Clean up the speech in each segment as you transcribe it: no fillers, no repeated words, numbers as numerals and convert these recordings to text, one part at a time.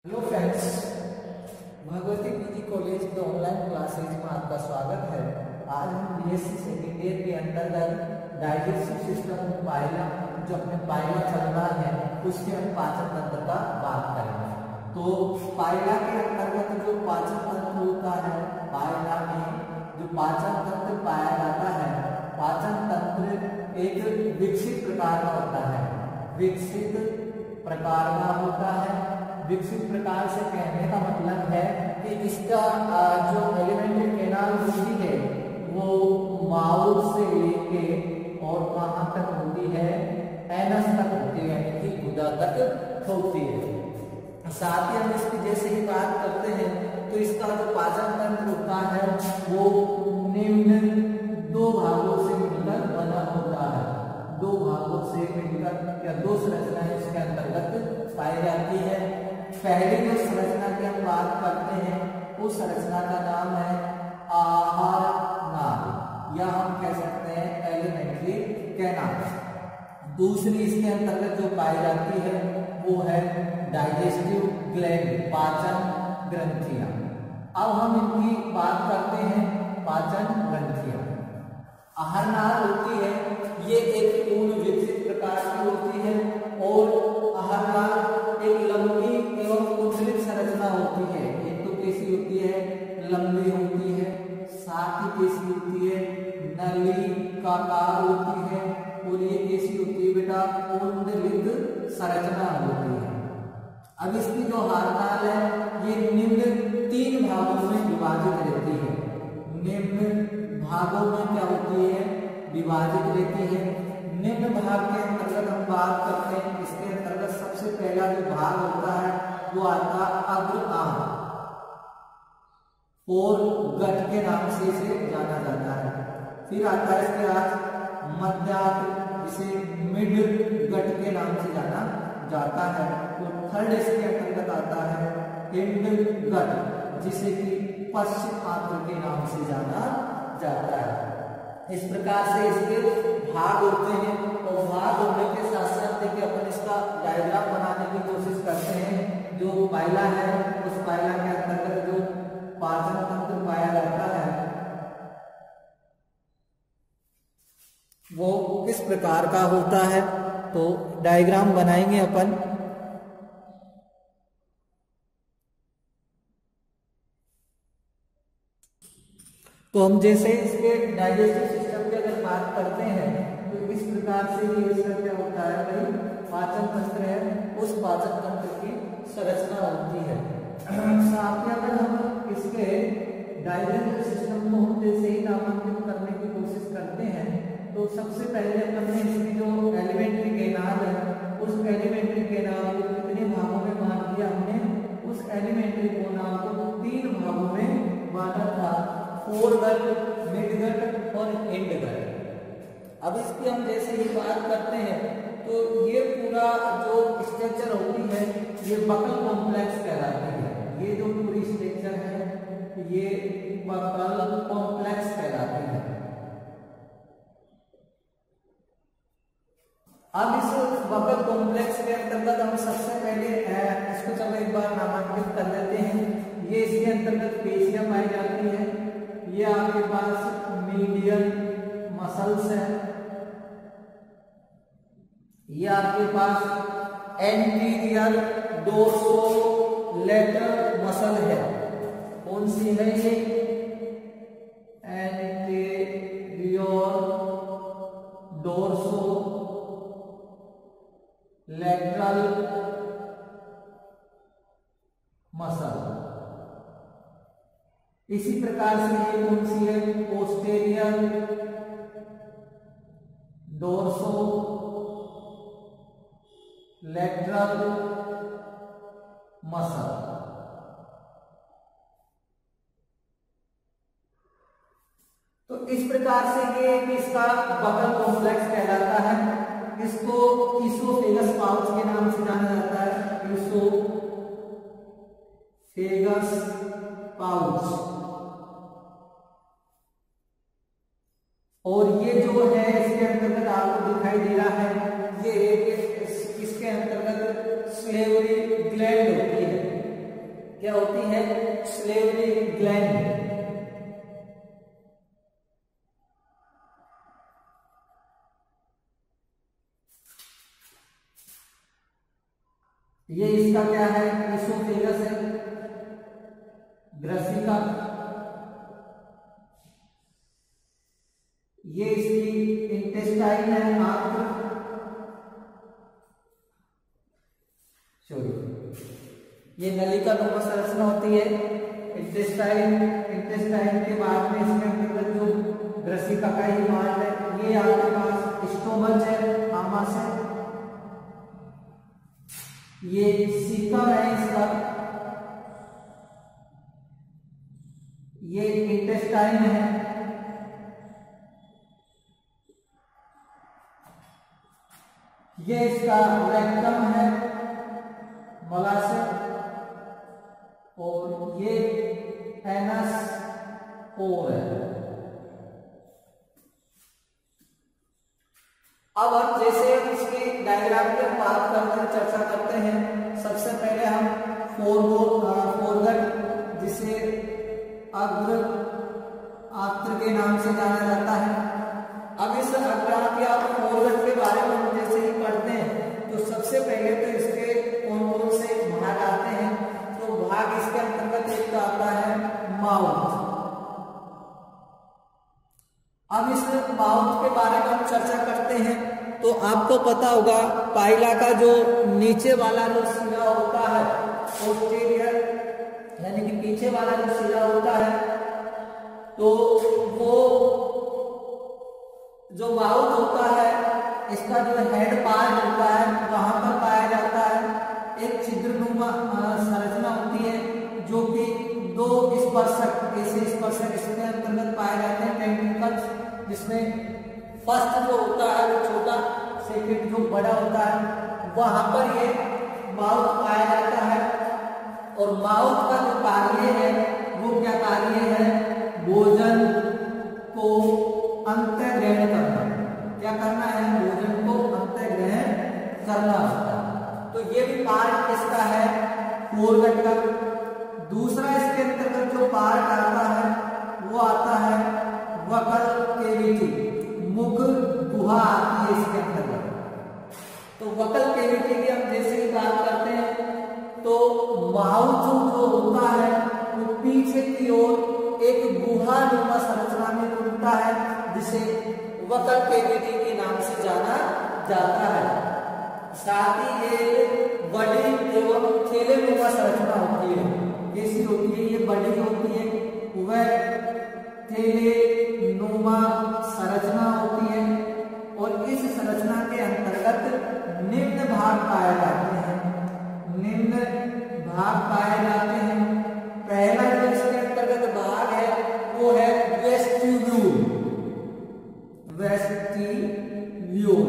Hello friends, Bhagwati PG college के online classes में आपका स्वागत है। आज हम बीएससी सेकेंड ईयर के अंतर्गत डाइजेस्टिव सिस्टम पायला जो अपने पायला चल रहा है उसके हम पाचन तंत्र का बात करेंगे। तो पायला के अंतर्गत जो पाचन तंत्र होता है, पायला में जो पाचन तंत्र पाया जाता है, पाचन तंत्र एक विकसित प्रकार का होता है। विकसित प्रकार का होता है। विकसित प्रकार से कहने का मतलब है कि इसका जो एलिमेंट्री कैनाल होती है वो माउथ से लेके और कहाँ तक होती है, एनस तक होती है, यानी कि गुदा तक होती है। साथ ही हम इसकी जैसे ही बात करते हैं तो इसका जो पाचन तंत्र होता है वो निम्न दो भागों से मिलकर बना होता है। दो भागों से मिलकर या दो संरचनाएं इसके अंतर्गत पाई जाती है। पहली जो संरचना की हम बात करते हैं उस संरचना का नाम है आहार नाल या हम कह सकते हैं एलिमेंट्री कैनाल। दूसरी इसके अंतर्गत जो पाई जाती है वो है डाइजेस्टिव ग्लैंड, पाचन ग्रंथियां। अब हम इनकी बात करते हैं पाचन ग्रंथियां। आहार नाल होती है, ये एक पूर्ण विकसित प्रकार की होती है और आहार नाल एक लंबी एवं कुंडलित संरचना होती है। एक तो कैसी होती है, लंबी होती है, साथ ही कैसी होती है, नलिकाकार होती है और ये कैसी होती है बेटा, कुंडलित संरचना होती है। अब इसकी जो आहार नाल है ये निम्न तीन भागों में विभाजित रहती है। निम्न भागों में क्या होती है, विभाजित रहती है। निम्न भाग के अंतर्गत हम बात करते हैं, इसके अंतर्गत सबसे पहला जो भाग होता है वो आता है अग्र आंग और गट के नाम से इसे जाना जाता है। फिर आता है इसके बाद मध्याग्र, जिसे मिड गट के नाम से जाना जाता है। और थर्ड इसके अंतर्गत आता है हिंड गट, जिसे कि पश्चिम आंत्र के नाम से जाना जाता है। इस प्रकार से इसके भाग होते हैं और भाग होने के साथ साथ देखिए अपन इसका डायग्राम बनाने की कोशिश करते हैं। जो पायला है उस पायला के अंतर्गत जो पाचन तंत्र पाया जाता है वो किस प्रकार का होता है, तो डायग्राम बनाएंगे अपन। तो हम जैसे इसके डाइजेस्टिव सिस्टम की अगर बात करते हैं तो इस प्रकार से ये इसका क्या होता है भाई, पाचन तंत्र है, उस पाचन तंत्र की संरचना होती है। साथ ही अगर हम इसके डाइजेस्टिव सिस्टम को हम जैसे ही नामांकित करने की कोशिश करते हैं तो सबसे पहले अपन ने इसकी जो एलिमेंट्री कैनाल है उस एलिमेंट्री कैनाल को कितने भागों में बांट दिया हमने, उस एलिमेंट्री कैनाल को तीन भागों में बांटा था, फोरगट, मिडगट और एंडगट। अब इसकी हम जैसे ही बात करते हैं तो ये पूरा जो स्ट्रक्चर होती है ये बकल कॉम्प्लेक्स कहलाती है। ये जो पूरी स्ट्रक्चर है ये बकल कॉम्प्लेक्स कहलाती है। अब इस बकल कॉम्प्लेक्स के अंतर्गत हम सबसे पहले इसको चलो एक बार नामांकित कर लेते हैं। ये इसके अंतर्गत पेशियां पाई जाती है। ये आपके पास मीडियल मसल्स है। ये आपके पास एंटीरियर डोर्सोलेटरल मसल है। कौन सी है ये, एंटीरियर डोर्सोलेटरल मसल। इसी प्रकार से ये कौन सी है, पोस्टेरियर डोर्सोलेटरल मसल। तो इस प्रकार से ये इसका बकल कॉम्प्लेक्स कहलाता है। इसको इसोफेगस पाउच के नाम से जाना जाता है, इसोफेगस पाउच। और ये जो है इसके अंतर्गत आपको दिखाई दे रहा है ये एक इसके अंतर्गत स्लेवरी ग्लैंड होती है। क्या होती है, स्लेवरी ग्लैंड। ये इसका क्या है, इसोफेगस है, ग्रसिका। ये इसकी इंटेस्टाइन है, आंत्र। ये नलिका नुमा संरचना होती है, इंटेस्टाइन। इंटेस्टाइन के बाद में इसके अंतर्गत जो ग्रसिका का ही पार्ट है, ये आपके पास स्टोमच है, आमाशय। ये सीकम है इसका, ये इंटेस्टाइन है। ये इसका रेक्टम है, मलाशय। और ये एनस पोर है। अब हम जैसे इसकी डायग्राम की बात करते हैं, चर्चा करते हैं। सबसे पहले हम फोरगट, जिसे अग्र आत्र के नाम से जाना जाता है। अब इस अग्र या फोरगट के बारे में हम जैसे ही पढ़ते हैं तो सबसे पहले तो इसके कौन कौन से भाग आते हैं। तो भाग इसके अंतर्गत एक तो आता है माउथ। अब इस माउथ के बारे में हम चर्चा करते हैं तो आपको पता होगा पाइला का जो नीचे वाला जो सिरा होता है, पोस्टीरियर यानी कि पीछे वाला जो सिरा होता है, तो वो जो माउथ होता है इसका जो हेड पार्ट होता है वहां पर पाया जाता है। एक छिद्रनुमा संरचना होती है जो कि दो स्पर्शक, ऐसे स्पर्शक इसके अंतर्गत पाए जाते हैं, टेंटिकल्स, जिसमें फर्स्ट जो होता है वो छोटा, सेकंड जो बड़ा होता है, वहां पर ये माउथ पाया जाता है। और माउथ का जो कार्य है वो क्या कार्य है, भोजन को अंतर्ग्रहण करना। क्या करना है, भोजन को अंतर्ग्रहण करना होता है। तो ये भी पार्ट किसका है, फोरगट का। दूसरा इसके अंतर्गत जो पार्ट आता है वो आता है वकल केविटी, मुख गुहा आती है इसके अंतर्गत। तो वकल केविटी की हम जैसे ही बात करते हैं तो माउथ जो होता है वो पीछे की ओर एक गुहा नुमा संरचना में खुलता है, जिसे वकल केविटी के नाम से जाना जाता है। साथ ही ये बड़ी एवं थैले नुमा संरचना होती है। कैसी होती है, ये बड़ी होती है, वह थैले नुमा संरचना होती है। और इस संरचना के अंतर्गत निम्न भाग पाए जाते हैं। निम्न भाग पाए जाते हैं। पहला जो इसके अंतर्गत भाग है वो है वेस्टिब्यूल। वेस्टिब्यूल,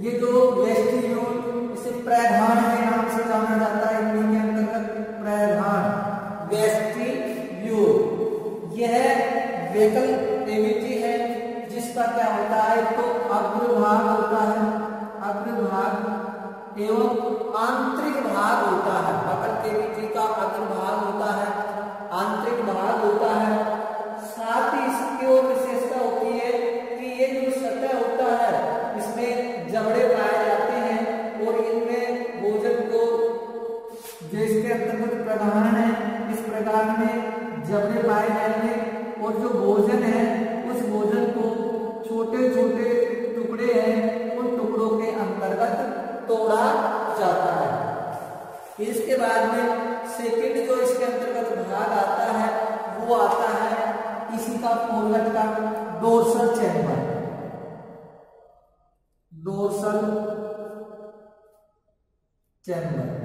ये जो वेस्टिब्यूल, इसे प्रधान के नाम से जाना जाता है, हिंदी के अंतर्गत प्रधान, वेस्टिब्यूल। यह वेकल केविटी है जिसका क्या होता है, तो अग्रभाग होता है, अग्रभाग एवं आंतरिक भाग होता है। वकल केविटी का अग्रभाग होता है, आंतरिक भाग होता है। साथ ही इसकी और विशेषता होती है कि ये जो सतह होता है इसमें जबड़े पाए जाते हैं और इनमें भोजन को, जो इसके अंतर्गत प्रधान है, इस प्रकार में जबड़े पाए जाएंगे। और जो भोजन है उस भोजन को छोटे छोटे टुकड़े हैं, उन टुकड़ों के अंतर्गत तोड़ा जाता है। इसके बाद में सेकंड जो इसके अंतर्गत भाग आता है वो आता है इसी का फोरगट का डोर्सल चैम्बर। डोर्सल चैम्बर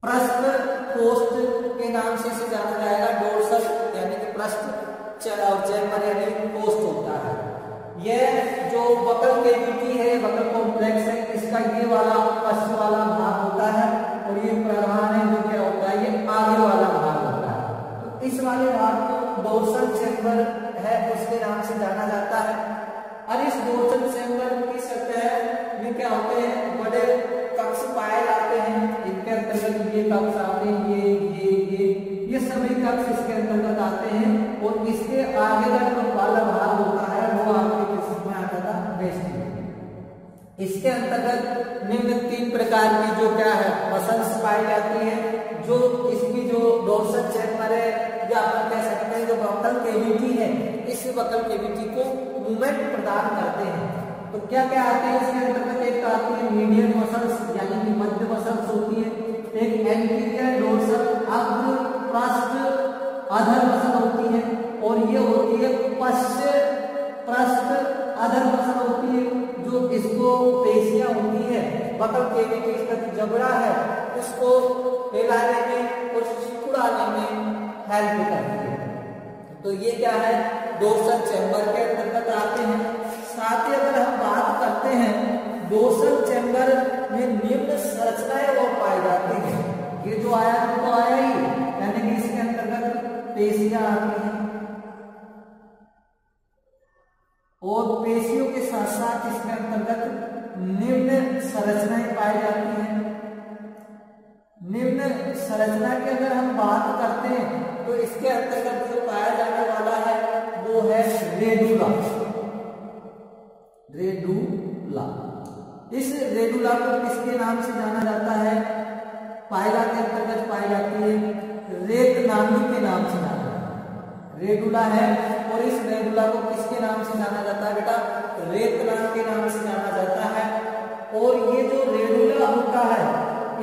पृष्ठ कोष्ठ के नाम से इसे जाना जाएगा। डोर्सल यानी कि पृष्ठ, और चैम्बर यानी कोष्ठ होता है। यह जो वकल केविटी है, वकल कॉम्प्लेक्स है, इसका ये वाला पश्च वाला भाग होता है और ये प्रधान है जो क्या होता है, ये आगे वाला भाग होता है। तो इस वाले भाग को डोर्सल चैम्बर है उसके नाम से जाना जाता है। और इस डोर्सल चैम्बर की सतह में क्या होते हैं, बड़े कक्ष पाए जाते हैं। इनके अंतर्गत ये कक्ष आते हैं, ये सभी कक्ष इसके अंतर्गत आते हैं। और इसके आगे का जो वाला भाग होता है वो आपके किस में आता था, वेस्टिब्यूल। इसके अंतर्गत निम्न 3 प्रकार की जो क्या है मसल्स पाई जाती है। जो इसकी जो डोर्सल चैम्बर है या अपन कह सकते हैं जो बकल कैविटी है, इस बकल कैविटी को मूवमेंट प्रदान करते हैं। तो क्या क्या आते हैं इसके अंतर्गत, एक आती है मीडियन मसल्स यानी कि मध्य मसल्स होती है, एक एंटीरियर डोर्सल अग्र पृष्ठ अधर मसल होती है, और ये होती है पश्च पृष्ठ अधर मसल होती है। जो इसको पेशियां होती है बकल कैविटी, इसका जो जबड़ा है उसको फैलाने में और सिकुड़ाने में हेल्प करती है। तो ये क्या है, डोर्सल चैम्बर के अंतर्गत आते हैं। साथ ही अगर हम बात करते हैं डोर्सल चैम्बर में निम्न संरचनाएं वो पाई जाती है। ये जो आया तो आया ही, यानी कि इसके अंतर्गत पेशियां आती हैं, और पेशियों के साथ साथ इसके अंतर्गत निम्न संरचनाएं पाई जाती हैं। निम्न संरचना की अगर हम बात करते हैं तो इसके अंतर्गत जो पाया जाने वाला है वो है रेडुला। रेडुला, इस रेडुला को किसके नाम से जाना जाता है, पायला के अंतर्गत पाई जाती है, रेत नांगी के नाम से जाना जाता है। रेडुला है और इस रेडुला को किसके नाम से जाना जाता है बेटा, रेत नांग के नाम से जाना जाता है। और ये जो रेडुला होता है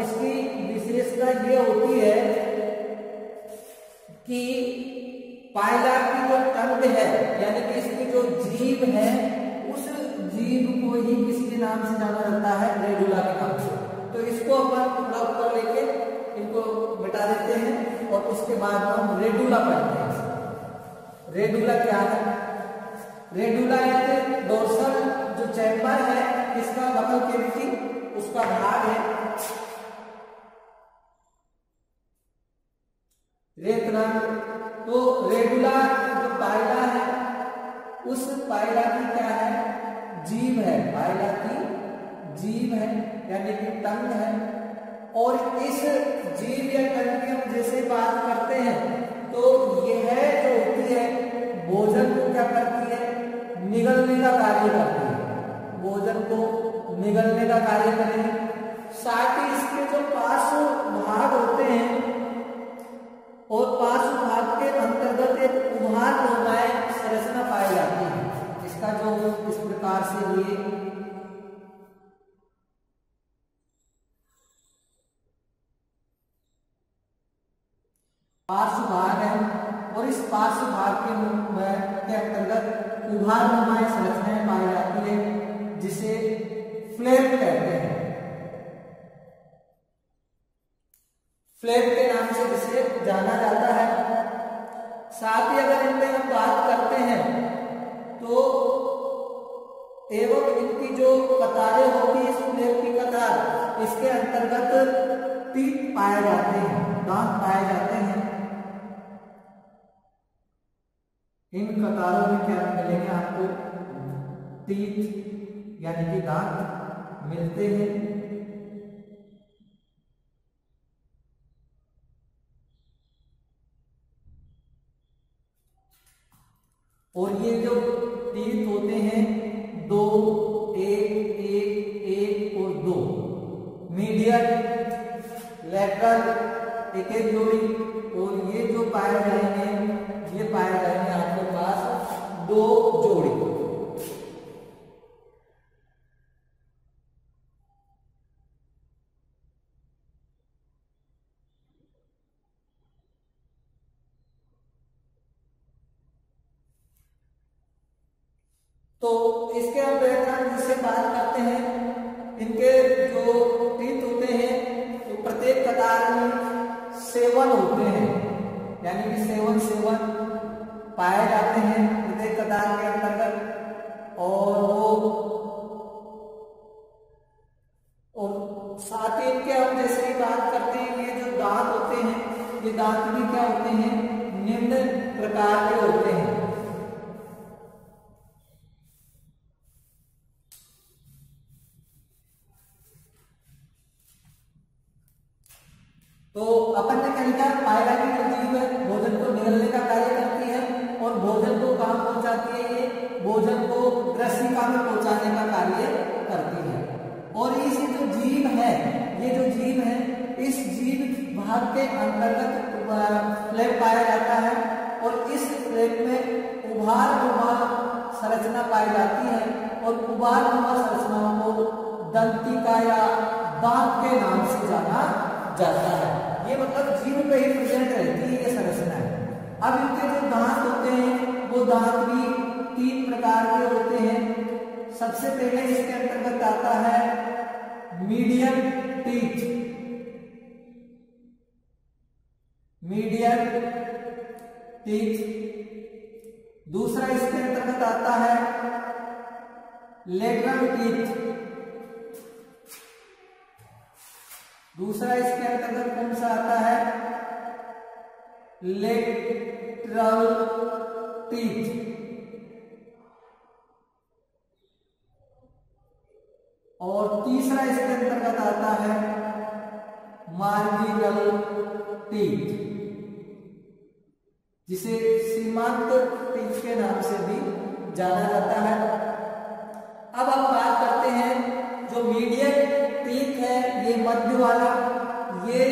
इसकी विशेषता ये होती है कि पायला की जो टंग है यानी कि इसकी जो जीभ है उस जीभ को ही किसके नाम से जाना जाता है, रेडुला के नाम से। तो इसको अपन थोड़ा ऊपर लेके इनको मिटा देते हैं और उसके बाद हम रेडुला पढ़ते हैं। रेडुला क्या है, रेडुला एक डोर्सल जो चैम्बर है इसका बकल कैविटी उसका भाग है। रेतनांग, तो रेडुला जो पायला है उस पायला की क्या है, जीभ है, पायला की जीभ है यानी कि टंग है। और इस जीभ या टंग की हम जैसे बात करते हैं तो यह जो होती है भोजन को क्या करती है, निगलने का कार्य करती है, भोजन को निगलने का कार्य करेगी। साथ ही इसके जो पार्श्व भाग होते हैं और पार्श्व भाग के अंतर्गत एक उभार नुमाएं संरचना पाई जाती है। इसका जो इस प्रकार से ये पार्श्व भाग है और इस पार्श्व भाग के अंतर्गत उभार नुमाएं संरचनाएं पाई जाती है जिसे फ्लैप कहते हैं। फ्लैप के नाम से जिसे जाना जाता है। साथ ही अगर इनमें हम बात करते हैं तो एवं इनकी जो कतारें होती है इस फ्लैप की कतार, इसके अंतर्गत टीथ पाए जाते हैं, दांत पाए जाते हैं। इन कतारों में क्या मिलेंगे आपको, टीथ यानी कि दांत मिलते हैं। और ये जो टीथ होते हैं दो, एक और दो, मीडियल लेटरल एक जोड़ी, और ये जो पाए जाएंगे ये पाए जाएंगे आपके पास दो जोड़ी। तो इसके हम व्याख्यान जिससे बात करते हैं, इनके जो टीथ होते हैं तो प्रत्येक कतार में 7 होते हैं, यानी कि 7 पाए जाते हैं प्रत्येक कतार के अंतर्गत। और साथ ही इनके हम जैसे ही बात करते हैं ये जो दांत होते हैं ये दांत भी क्या होते हैं, निम्न प्रकार के होते हैं। निगलने का कार्य करती है और भोजन को कहाँ पहुंचाती है, ये भोजन को ग्रसिका में पहुंचाने का कार्य करती है। और इस जो जीव है, ये जो जीव है, इस जीव भाग के अंतर्गत फ्लैप पाया जाता है और इस फ्लैप में उभार-नुमा संरचना पाई जाती है और उभार-नुमा संरचनाओं को दंतिका या दांत के नाम से जाना जाता है। ये मतलब जीव पे ही प्रेजेंट रहती है ये संरचना है। अब इनके जो दांत होते हैं वो दांत भी 3 प्रकार के होते हैं। सबसे पहले इसके अंतर्गत आता है मीडियन टीथ, मीडियन टीथ। दूसरा इसके अंतर्गत आता है लेटरल टीथ। दूसरा इसके अंतर्गत कौन सा आता है, लेटरल टीथ। और तीसरा इसके अंतर्गत आता है मार्जिनल टीथ, जिसे सीमांत टीथ के नाम से भी जाना जाता है। अब हम बात करते हैं जो मीडियन टीथ है, ये मध्य वाला, ये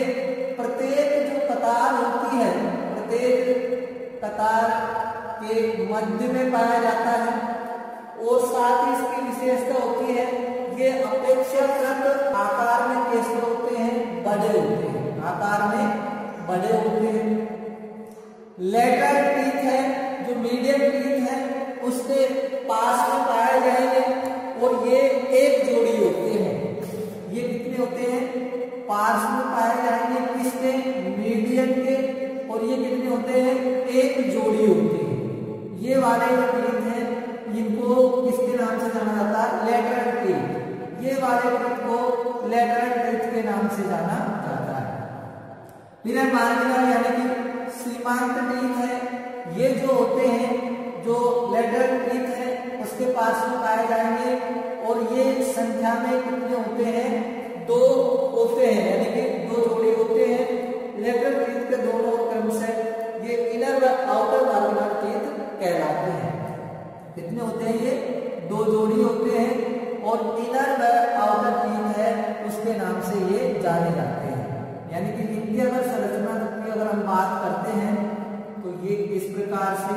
प्रत्येक जो कतार होती है, प्रत्येक कतार के मध्य में पाया जाता है और साथ ही इसकी विशेषता होती है ये अपेक्षाकृत आकार में कैसे होते हैं, बड़े होते हैं, आकार में बड़े होते हैं। लेटरल टीथ है, जो मीडियम टीथ है, उसके पास में पाए जाएंगे और ये एक जोड़ी होते हैं। ये कितने होते हैं, पास में पाए जाएंगे किसके, मीडियम के, और ये कितने होते हैं, एक जोड़ी होती है। ये वाले जो टीथ हैं इनको किसके नाम से जाना जाता है, लेटरल टीथ। ये वाले टीथ को लेटरल टीथ के नाम से जाना जाता है। फिर मार्जिनल यानी कि सीमांत टीथ है, ये जो होते हैं, जो लेटरल टीथ है उसके पास में पाए जाएंगे और ये संख्या में कितने होते हैं, 2 होते हैं, यानी कि 2 जोड़ी होते हैं। लेटरल टीथ के दोनों क्रम से ये इनर व आउटर मार्जिनल टीथ कहलाते हैं। कितने होते हैं, ये 2 जोड़ी होते हैं और इनर व आउटर टीथ है उसके नाम से ये जाने जाते हैं। यानी कि इनकी अगर संरचना की अगर हम बात करते हैं तो ये इस प्रकार से,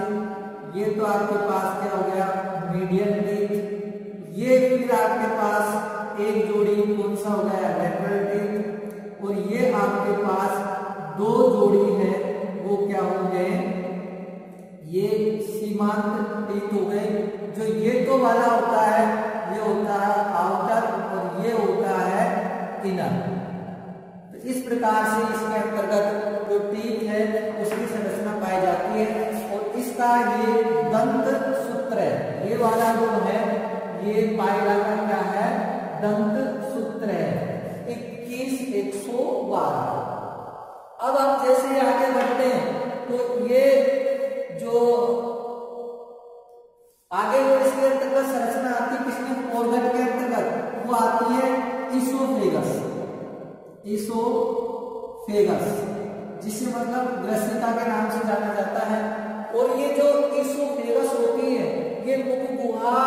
ये तो आपके पास क्या हो गया, मीडियन टीथ। ये फिर आपके पास एक जोड़ी कौन सा हो गया, लेटरल टीथ। और ये आपके पास 2 जोड़ी है, वो क्या हो गए, ये सीमांत टीथ हो गए। जो ये तो वाला होता है ये होता है आउटर और ये होता है इनर। तो इस प्रकार से इसके अंतर्गत जो टीथ है उसकी संरचना पाई जाती है और इसका ये दंत सूत्र है, ये वाला जो है ये पायला का क्या है, दंत सूत्र है 21-112। अब आप जैसे आगे बढ़ते हैं तो ये जो आगे जो इसके अंतर्गत संरचना आती है किसमें, फोरगट के अंतर्गत, वो आती है इसोफेगस, इसोफेगस, जिसे मतलब ग्रसिका के नाम से जाना जाता है। और ये जो इसोफेगस होती है ये मुख गुहा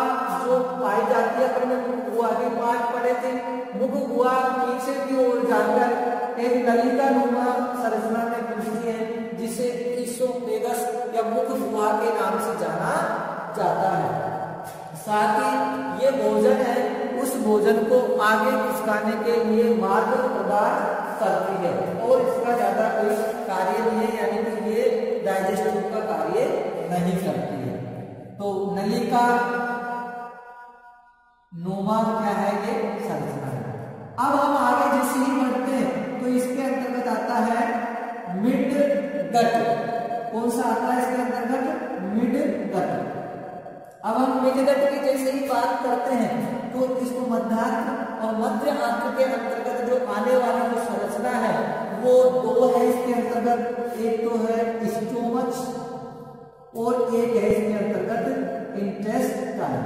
जो पाई जाती है, अपने मुख गुहा के पाठ पढ़े थे, मुख गुहा पीछे की ओर जाकर एक नलिका नुमा संरचना में पहुंचती है जिसे इसोफेगस या मुख गुहा के नाम से जाना जाता है। साथ ही ये भोजन है, उस भोजन को आगे खिसकाने के लिए मार्ग प्रदान करती है और इसका ज्यादा कोई कार्य नहीं है, यानी कि ये डाइजेस्टिव का कार्य नहीं करती है। तो नलिका नुमा क्या है, ये संरचना है। अब हम आगे जैसे ही बढ़ते हैं तो इसके अंतर्गत आता है मिड गट। कौन सा आता है इसके अंतर्गत, मिड गट। अब हम मिड गट की जैसे ही बात करते हैं तो इसको मध्यांक और मध्य अंक के अंतर्गत जो आने वाली जो संरचना है वो 2 है इसके अंतर्गत, एक तो है स्टोमच और एक है इसके अंतर्गत इंटेस्टाइन।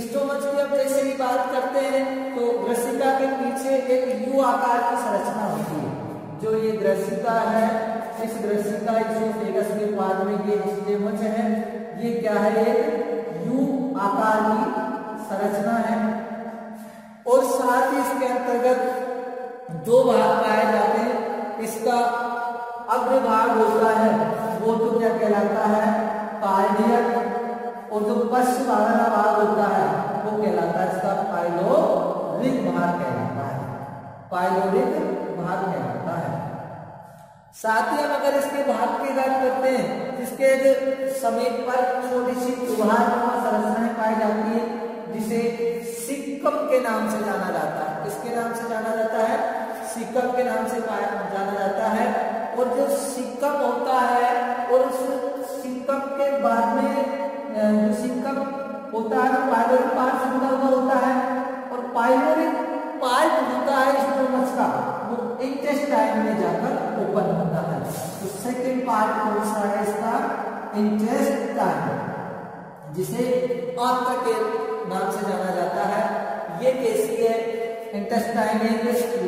स्टोमच की अब जैसे ही बात करते हैं तो ग्रसिका के पीछे एक यू आकार की संरचना होती है। जो ये ग्रसिका है, इस ग्रसिका ये स्टेमच है, ये क्या है, एक यू आकार की संरचना है। और साथ ही इसके अंतर्गत दो भाग पाए जाते हैं। इसका अग्रभाग होता है वो तो क्या कहलाता है, कार्डियक, और जो पश्च वाला भाग होता है वो कहलाता है इसका पाइलोरिक भाग कहलाता है, पाइलोरिक भाग कहलाता है। साथ ही हम अगर इसके भाग की बात करते हैं, जिसके समीप पर छोटी सी उभारनुमा संरचनाएं पाई जाती है, जिसे सिक्कम के नाम से जाना जाता है। किसके नाम से जाना जाता है, सिक्कम के नाम से जाना जाता है। और जो सिक्कम होता है, और उस सिक्कम के बाद में जो सिक्कम होता है पाइलोरिक पार्ट से जुड़ा हुआ होता है, और पाइलोरिक पार्ट होता है स्टोमच का, वो इंटेस्टाइन में जाकर ओपन होता है। तो सेकेंड पार्ट कौन सा है इसका, इंटेस्टाइन, जिसे आंत के नाम से जाना जाता है। ये कैसी है, इंटेस्टाइन एक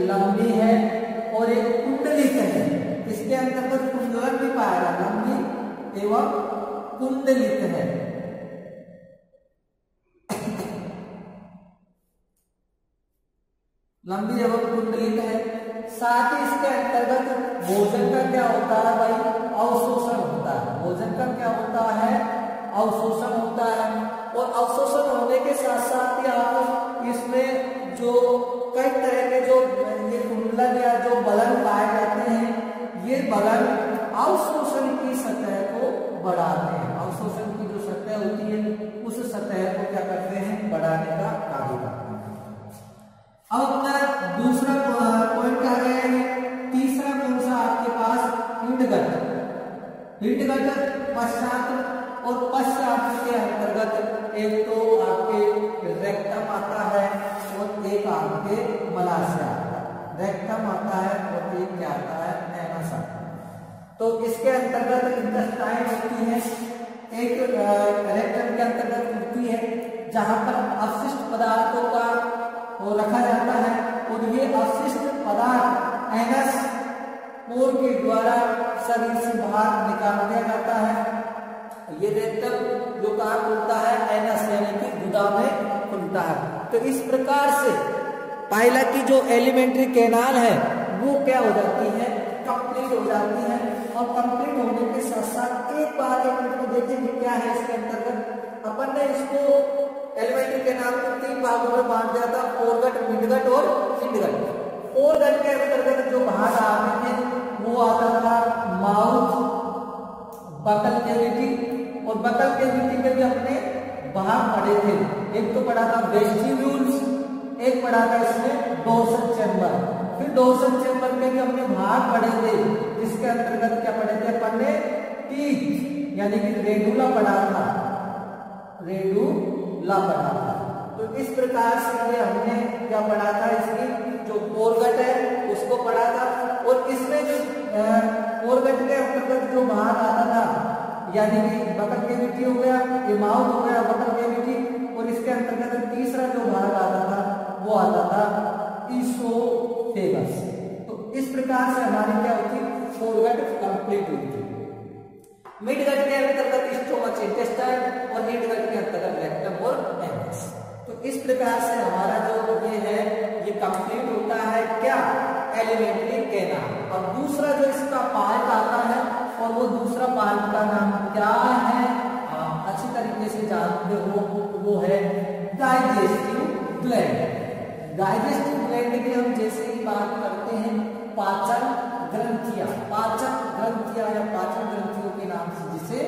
लंबी है और एक कुंडलित है। इसके अंतर्गत कुंडलन भी पाया जाता है, लंबी एवं कुंडलित है। लंबी एवं कुंडलित है। साथ ही इसके अंतर्गत भोजन का क्या होता है भाई, अवशोषण होता है। भोजन का क्या होता है, अवशोषण होता है। और अवशोषण होने के साथ साथ ही आप इसमें जो कई तरह के जो ये कुंडलन या जो बलन पाए जाते हैं, ये बलन अवशोषण की सतह को बढ़ाते हैं। अवशोषण की जो सतह होती है उस सतह को क्या करते हैं, बढ़ाने का कार्य करते हैं। अब अपना दूसरा पॉइंट आ गया है। तीसरा कौन सा आपके पास, हिंडगट। हिंडगट पश्चात, और पश्चात के अंतर्गत एक तो आपके रेक्टम आता है और एक आपके मलाशय आता है। रेक्टम आता है और एक क्या आता है, एनस आता है। तो इसके अंतर्गत इंटेस्टाइन होती है, एक रेक्टम के अंतर्गत होती है, जहां पर अवशिष्ट पदार्थों का वो रखा जाता है। और ये अवशिष्ट पदार्थ एनस पोर के द्वारा शरीर से बाहर निकाल दिया जाता है। ये रेक्टम जो कहाँ खुलता है, एनस यानी कि गुदा में खुलता है। तो इस प्रकार से पाइला की जो एलिमेंट्री कैनाल है वो क्या हो जाती है, कंप्लीट हो जाती है। और कंप्लीट होने के साथ साथ एक बार एक मिनट में देखेंगे क्या है इसके अंतर्गत। अपन ने इसको एलिमेंट्री कैनाल को तीन भागों में बांट दिया था, फोरगट, मिडगट और हिंडगट। फोरगट के अंतर्गत जो भाग आते थे वो आता था माउथ, बकल कैविटी, और बकल कैविटी में भी अपने भाग पड़े थे। एक तो पड़ा था वेस्टिब्यूल्स, एक पड़ा था इसमें डोर्सल चैम्बर। फिर डोर्सल चैम्बर के भी अपने भाग पड़े थे, जिसके अंतर्गत क्या पड़े थे अपन ने, टीथ यानी कि रेडुला पड़ा था, रेडुला पड़ा था। तो इस प्रकार से ये हमने क्या पढ़ा था, इसकी जो फोरगट है उसको पढ़ा था। और इसमें जो फोरगट के अंतर्गत जो भाग आता था, यानी कि बकल कैविटी हो गया, ये माउथ हो गया, बकल कैविटी, और इसके अंतर्गत तीसरा जो भाग आता था वो आता था ईसोफेगस। तो इस प्रकार से हमारी क्या होती, फोरगट कंप्लीट हुई थी। मिडगट के अंतर्गत स्टोमच, इंटेस्टाइन, और हिंडगट के अंतर्गत रेक्टम और एनस। तो इस प्रकार से हमारा जो ये है ये कंप्लीट होता है क्या, एलिमेंट्री कैनाल। और दूसरा जो इसका पार्ट आता है, और वो दूसरा पार्ट का नाम क्या है, आप अच्छी तरीके से जानते हो, वो है डाइजेस्टिव ग्लैंड। डाइजेस्टिव ग्लैंड की हम जैसे ही बात करते हैं, पाचन ग्रंथियां, पाचन ग्रंथियां या पाचन ग्रंथियों के नाम से जिसे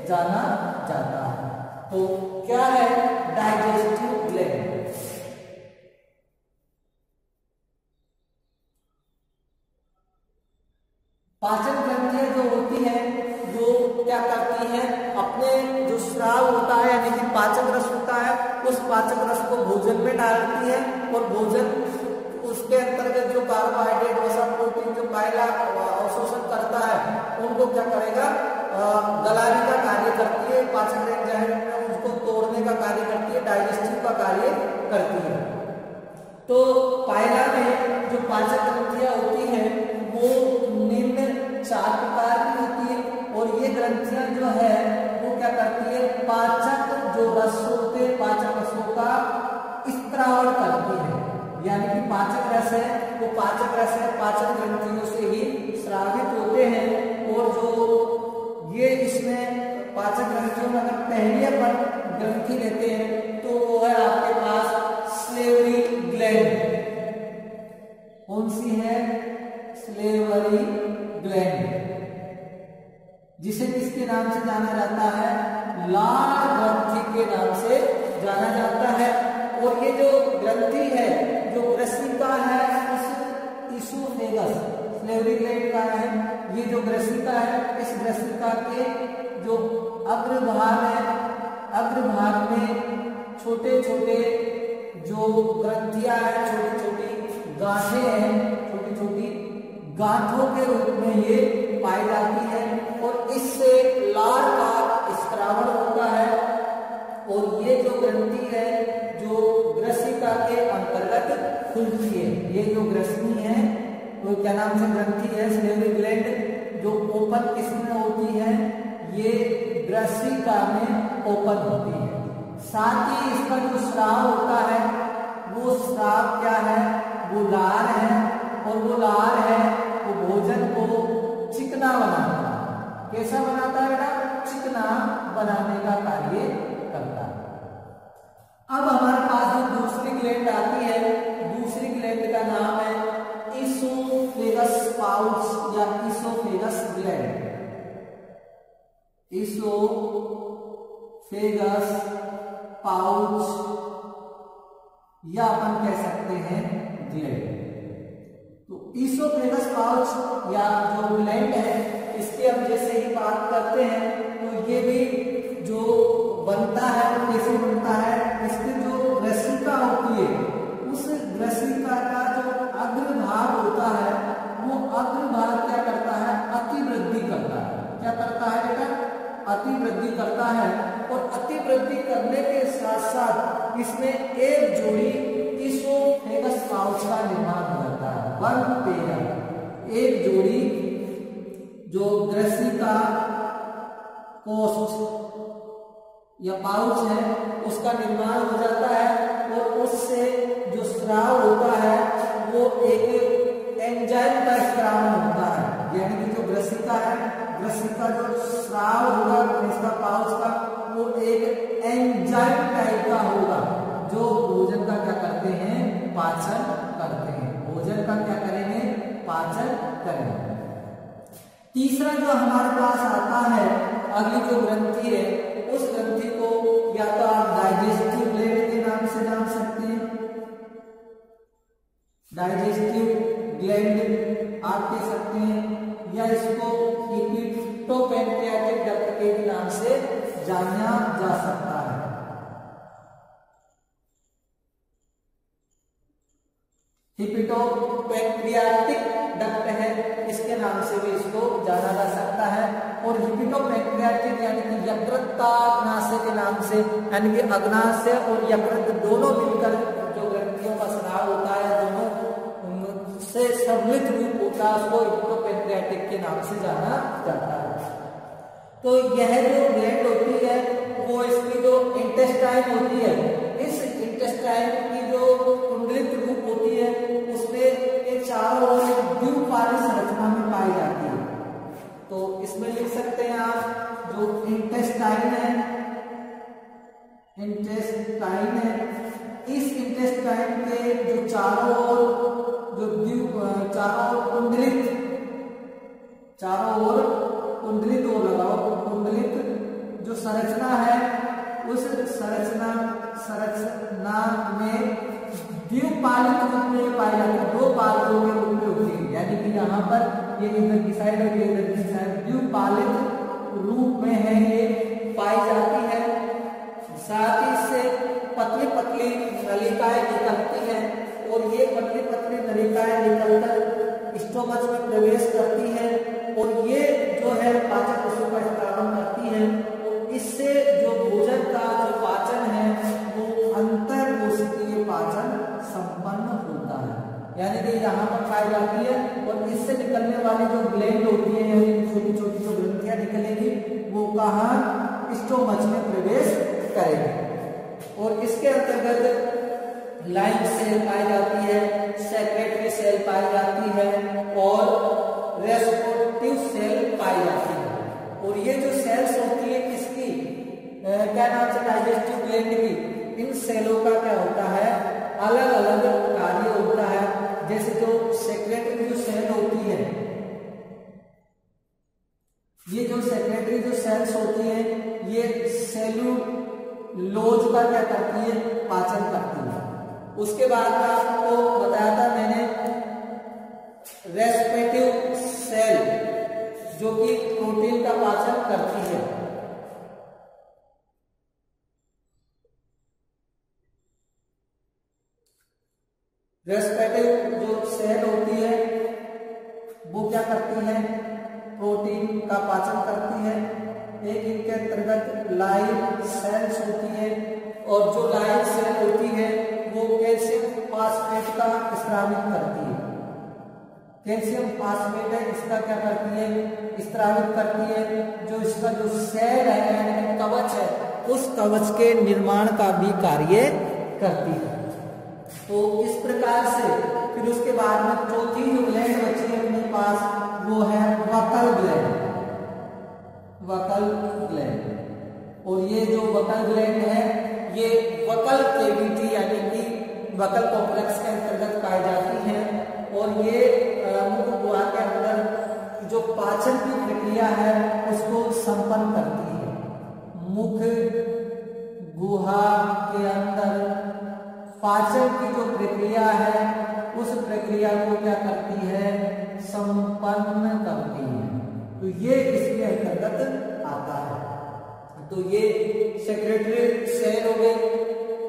जाना जाता है। तो क्या है डाइजेस्टिव ग्लैंड। पाचन ग्रंथियां जो होती है वो क्या करती है, अपने जो स्राव होता है यानी कि पाचक रस होता है, उस पाचक रस को भोजन में डालती है। और भोजन उसके अंतर्गत जो कार्बोहाइड्रेट वसा प्रोटीन जो पाइला अवशोषण करता है उनको क्या करेगा, गलाने का कार्य करती है। पाचन ग्रंथियां उसको तोड़ने का कार्य करती है, डाइजेस्टिव का कार्य करती है। तो पाइला में जो पाचक ग्रंथियां होती है वो निम्न 4 प्रकार की होती है। और ये ग्रंथियां जो है वो क्या करती है, पाचक जो रस होते हैं, पाचक रसों का स्त्रावण करती है। यानी कि पाचक रस है वो पाचक रस है पाचन ग्रंथियों से ही स्रावित होते हैं। और जो ये इसमें पाचक ग्रंथियों में अगर पहली अपन ग्रंथि लेते हैं तो वो है आपके पास स्लेवरी ग्लैंड। कौन सी है, स्लेवरी ग्लैंड, जिसे किसके नाम से जाना जाता है, लाल ग्रंथि के नाम से जाना जाता है। और ये जो ग्रंथि है जो ग्रसिका है इसोफेगस, स्लेवरी ग्लैंड का है ये जो ग्रसिका है, इस ग्रसिका के जो अग्रभाग है, अग्रभाग में छोटे छोटे जो ग्रंथियां हैं, छोटी छोटी गांठें हैं, छोटी छोटी गांठों के रूप में ये पाई जाती है और इससे लार का स्त्रावण होता है। और ये जो ग्रंथि है जो ग्रसिका के अंतर्गत खुलती है, ये जो ग्रसनी है तो क्या नाम से ग्रंथि है, स्लेवरी ग्लैंड, जो ओपन किसमें होती है, ये ग्रसिका में ओपन होती है। साथ ही इसका जो स्राव होता है वो स्राव क्या है, वो लार है। और वो लार है वो भोजन को चिकना बनाता है। कैसा बनाता है बेटा, चिकना बनाने का कार्य करता है। अब हमारे पास जो दूसरी ग्लैंड आती है, दूसरी ग्लैंड का नाम है इसोफेगस पाउच या इसोफेगस ग्लैंड। इसोफेगस पाउच या अपन कह सकते हैं ग्लैंड। तो इसोफेगस पाउच या जो ग्लैंड है इसके हम जैसे ही बात करते हैं तो ये भी जो बनता है वो कैसे बनता है, इसकी जो ग्रसिका होती है उस ग्रसिका का जो अग्रभाग होता है वो अग्रभाग क्या करता है, अतिवृद्धि करता है। क्या करता है बेटा, अतिवृद्धि करता है। और अतिवृद्धि करने के साथ साथ इसमें एक जोड़ी इसोफेगस पाउच का निर्माण हो जाता है, वन पेयर, एक जोड़ी जो ग्रसिका कोष्ठ या पाउच है उसका निर्माण हो जाता है। और उससे जो स्राव होता है वो एक एंजाइम का स्राव होता है। यानी कि जो ग्रसिका है, ग्रसिका जो स्राव होगा इसका पाउच का वो एक एंजाइम टाइप का होगा जो भोजन का क्या करते हैं, पाचन करते हैं। भोजन का क्या करेंगे, पाचन करेंगे। तीसरा जो हमारे पास आता है, अगली जो ग्रंथि है उस ग्रंथि को या तो आप डाइजेस्टिव ग्लैंड के नाम से जान सकते हैं, डाइजेस्टिव ग्लैंड आप कह सकते हैं, या इसको हिप्पोपैंक्रियाटिक डक्ट के भी नाम से जाना जा सकता है। हिप्पोपैंक्रियाटिक डक्ट है, इसके नाम से भी इसको जाना जा सकता है। और हिप्पोपैंक्रियाटिक यानी कि यकृताग्नाशय के नाम से, यानी कि अग्नाशय और यकृत दोनों मिलकर जो ग्रंथियों का स्राव होता है, दोनों से सम्मिलित रूप होता है, उसको हिप्पोपैंक्रियाटिक के नाम से जाना जाता है। तो यह जो ग्लैंड होती है वो इसकी जो इंटेस्टाइन होती है, इस इंटेस्टाइन की जो कुंडलित रूप होती है उसमें ये चारों ओर द्विपाली संरचना में पाई जाती है। तो इसमें लिख सकते हैं आप जो इंटेस्टाइन है, इंटेस्टाइन है, इस इंटेस्टाइन के जो चारों ओर जो चारों ओर कुंडलित हो लगाओ, कुंडलित जो संरचना है उस संरचना में द्विपालित रूप में पाई जाती है, दो पालियों के रूप में होती है। यानी कि यहाँ पर ये इधर की साइड और ये इधर की साइड द्विपालित रूप में है, ये पाई जाती है। साथ ही इससे पतली पतली नलिकाएं निकलती हैं और ये पतली पतली नलिकाएं निकलकर स्टोमच में प्रवेश करती है और ये जो है पाचन कोशिकाओं का स्त्रावन करती है। और इससे जो भोजन का जो पाचन है वो अंतर कोशिकीय पाचन संपन्न होता है। यानी कि यहाँ पर पाई जाती है और इससे निकलने वाली जो ग्लैंड होती है, छोटी छोटी जो ग्रंथियां निकलेगी वो कहाँ स्टोमच में प्रवेश करेगी। और इसके अंतर्गत लाइम सेल पाई जाती है, सेक्रेटरी सेल पाई जाती है और रेस्पोर्टिव सेल पाई जाती है। और ये जो सेल्स होती है किसकी, क्या नाम से, डाइजेस्टिव ग्लैंड की। इन सेलों का क्या होता है, अलग अलग कार्य होता है। जैसे जो सेक्रेटरी जो सेल होती है, ये जो सेक्रेटरी जो सेल्स होती है, ये सेलुलोज का क्या करती है, पाचन करती है। उसके बाद आपको बताया था मैंने रेस्पिरेटिव सेल जो कि प्रोटीन का पाचन करती है। रेस्पिरेटिव जो सेल होती है वो क्या करती है, प्रोटीन का पाचन करती है। एक इनके अंतर्गत लाइव सेल्स होती है और जो लाइव सेल होती है वो कैल्शियम फास्फेट का स्रावित करती है। कैल्शियम फास्फेट है, इसका क्या करती है, स्रावित करती है। जो इसका जो सेल है यानी कवच है, उस कवच के निर्माण का भी कार्य करती है। तो इस प्रकार से फिर उसके बाद में चौथी जो ग्लैंड बची है अपने पास वो है वकल ग्लैंड। वकल ग्लैंड, और ये जो वकल ग्लैंड है ये वकल केविटी यानी कि वकल कॉम्प्लेक्स के अंतर्गत पाई जाती है। और ये मुख गुहा के अंदर जो पाचन की प्रक्रिया है उसको संपन्न करती है। मुख गुहा के अंदर पाचन की जो प्रक्रिया है उस प्रक्रिया को क्या करती है, संपन्न करती है। तो ये इसके अंतर्गत आता है। तो ये सेक्रेटरी सेल हो गई,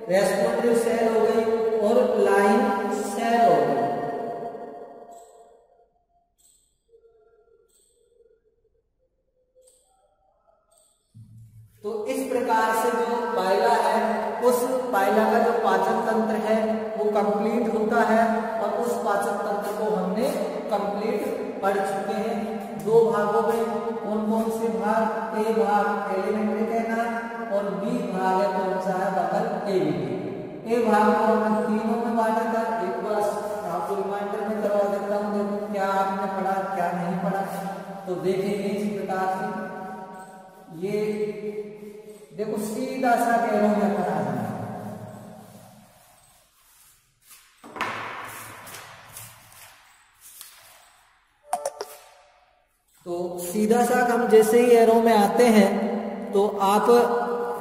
रेस्पिरेटरी सेल हो गई और लाइम सेल हो गई। तो इस प्रकार से जो पाइला है, उस पाइला का जो पाचन तंत्र है वो कंप्लीट होता है। और उस पाचन तंत्र को हमने कंप्लीट पढ़ चुके हैं। दो भागों में, कौन कौन से भाग, ए भाग एलिमेंट्री कहना और बी भाग है कौन सा है, वकल केविटी। ए भाग को हमने तीनों में बांटा था। एक बार आपको रिमाइंडर में करवा देता हूँ, देखो क्या आपने पढ़ा क्या नहीं पढ़ा। तो देखेंगे इस प्रकार से, ये देखो सीधा सा एरो में पढ़ा है। तो सीधा सा हम जैसे ही एरो में आते हैं तो आप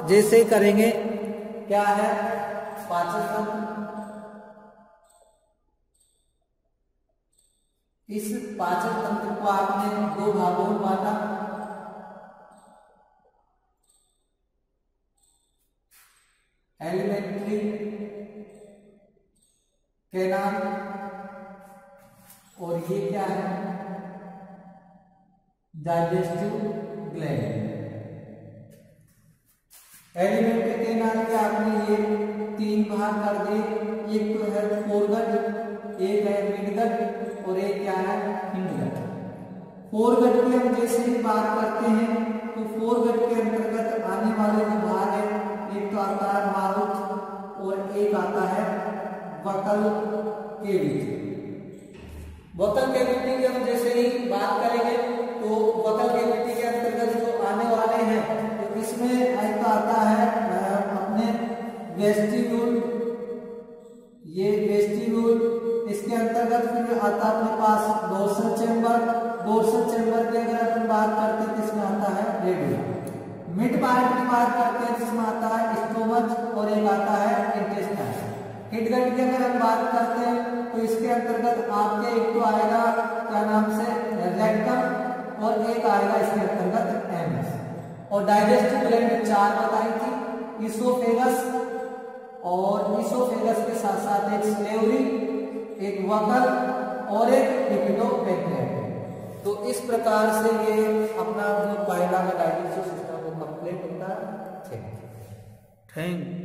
जैसे ही करेंगे, क्या है, पाचन तंत्र। इस पाचन तंत्र को आपने दो भागों में बांटा। एलिमेंट्री कैनाल और ये क्या है, डाइजेस्टिव ग्लैंड। एलिमेंट्री कैनाल के आपने ये तीन भाग कर दिए। एक तो है फोरगट, एक है मिडगट और एक क्या है, हिंडगट। फोरगट की हम जैसे ही बात करते हैं तो फोरगट के अंतर्गत आने वाले जो भाग है, एक तो आता है माउथ और एक आता है वकल केविटी। वकल केविटी की हम जैसे ही बात करेंगे तो वकल केविटी के अंतर्गत जो आने वाले हैं, तो इसमें एक आता है अपने वेस्टिब्यूल, ये वेस्टिब्यूल। इसके अंतर्गत फिर आता अपने पास डोर्सल चैम्बर। डोर्सल चैम्बर की अगर अपन बात करते हैं तो इसमें आता है रेडियम। मिड पार्ट की बात करते हैं जिसमें आता है स्टोमच और एक आता है इंटेस्टाइन। हिडगट की अगर हम बात करते हैं तो इसके अंतर्गत आपके एक तो आएगा क्या नाम से, रेक्टम और एक आएगा इसके अंतर्गत एनस। और डाइजेस्टिव ग्लैंड चार बताई थी, इसोफेगस और इसोफेगस के साथ साथ एक स्लेवरी, एक वकल और एक लिपिडोपैंक्रियाटिक। तो इस प्रकार से ये अपना जो पाइला का डाइजेस्टिव सिस्टम वो कंप्लीट होता है। Thank you.